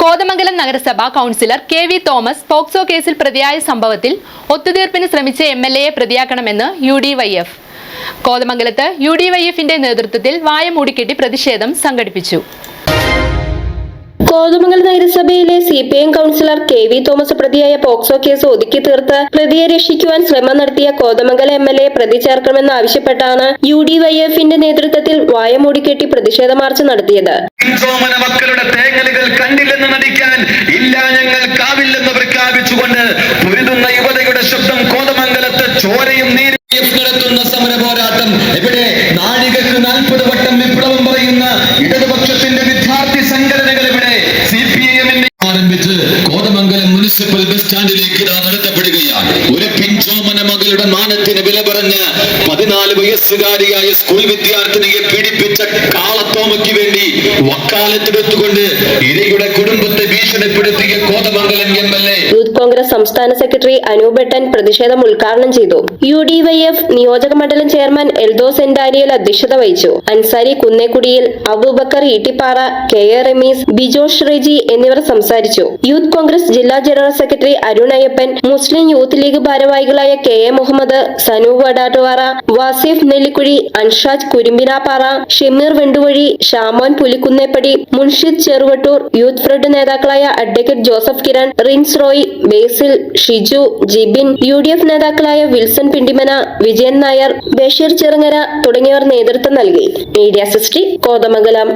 കോതമംഗലം നഗരസഭ councillor K V. Thomas POCSO കേസിൽ പ്രതിയായ സംഭവത്തിൽ ഒത്തുതീർപ്പിന് ശ്രമിച്ച എം.എൽ.എയെ പ്രതിയാക്കണമെന്ന് യു.ഡി.വൈ.എഫ്. കോതമംഗലത്ത് യു.ഡി.വൈ.എഫിന്റെ നേതൃത്വത്തിൽ വായ മൂടിക്കെട്ടി പ്രതിഷേധം സംഘടിപ്പിച്ചു. കോതമംഗലം നഗരസഭയിലെ CPM കൗൺസിലർ കെ.വി. തോമസ് പ്രതിയായ പോക്സോ കേസ് ഒതുക്കി തീർത്ത് പ്രതിയെ രക്ഷിക്കുവാൻ ശ്രമം നടത്തിയ കോതമംഗലം എം.എൽ.എ പ്രതി ചേർക്കണമെന്നാവശ്യപ്പെട്ടാണ് യു.ഡി.വൈ.എഫിന്റെ നേതൃത്വത്തിൽ വായ മൂടിക്കെട്ടി പ്രതിഷേധ മാർച്ച് നടത്തിയത്. മക്കളുടെ തേങ്ങലുകൾ കണ്ടില്ലെന്ന് നടിക്കാൻ ഇല്ല ഞങ്ങൾക്കാവില്ലെന്ന് പ്രഖ്യാപിച്ചുകൊണ്ട് പൊരുതുന്ന യുവതയുടെ ശബ്ദം കോതമംഗലത്ത് ചോരയും നീരും നടത്തുന്ന സമര പോരാട്ടം ഇവിടെ നാഴികക്ക് 40 വട്ടം വിപ്ലവം പറയുന്ന ഇടതുപക്ഷത്തിന്റെ വിദ്യാർത്ഥി സംഘടനകൾ ഇവിടെ CPM-ന്റെ ആരംഭിച്ച് കോതമംഗലം മുനിസിപ്പൽ ബസ് സ്റ്റാൻഡിലേക്ക് നടത്തപ്പെടുകയാണ്. ഒരു പിഞ്ചോമന മകളുടെ മാനത്തിന് വില പറഞ്ഞ് 14 വയസ്സുകാരിയായ സ്കൂൾ വിദ്യാർത്ഥിനിയെ പീഡിപ്പിച്ച കാളത്തോമയ്ക്ക് വേണ്ടി വക്കാലത്തെടുത്തുകൊണ്ട് ഇരയുടെ കുടുംബത്തെ ഭീഷണിപ്പെടുത്തിയ കോതമംഗലം എം.എൽ.എ. യൂത്ത് കോൺഗ്രസ് സംസ്ഥാന സെക്രട്ടറി അനൂപേട്ടൻ പ്രതിഷേധം ഉദ്ഘാടനം ചെയ്തു. യു.ഡി.വൈ.എഫ് നിയോജക മണ്ഡലം ചെയർമാൻ എൽദോസ് എൻ ഡാനിയൽ അധ്യക്ഷത വഹിച്ചു. അൻസാരി കുന്നേക്കുടിയിൽ, അബൂബക്കർ ഈട്ടിപ്പാറ, കെ.എ. റമീസ്, ബിജോഷ് റെജി എന്നിവർ സംസാരിച്ചു. യൂത്ത് കോൺഗ്രസ് ജില്ലാ ജനറൽ സെക്രട്ടറി അരുൺ അയ്യപ്പൻ, മുസ്ലിം യൂത്ത് ലീഗ് ഭാരവാഹികളായ കെ.എ. മുഹമ്മദ്, സനു വടാട്ടുവാറ, വാസിഫ് നെല്ലിക്കുഴി, അൻഷാജ് കുരുമ്പിനാപ്പാറ, ഷമീർ വെണ്ടുവഴി, ഷാമോൻ പുലിക്കുന്നേപ്പടി, മുൻഷിദ് ചെറുവട്ടൂർ, യൂത്ത് ഫ്രണ്ട് നേതാക്കളായ അഡ്വക്കേറ്റ് ജോസഫ് കിരൺ, റിൻസ് റോയ്, ബേസിൽ, ഷിജു, ജിബിൻ, UDF നേതാക്കളായ വിൽസൺ പിണ്ടിമന, വിജയൻ നായർ, ബഷീർ ചെറുങ്ങര തുടങ്ങിയവർ നേതൃത്വം നൽകി. മീഡിയ സിസ്റ്റി കോതമംഗലം.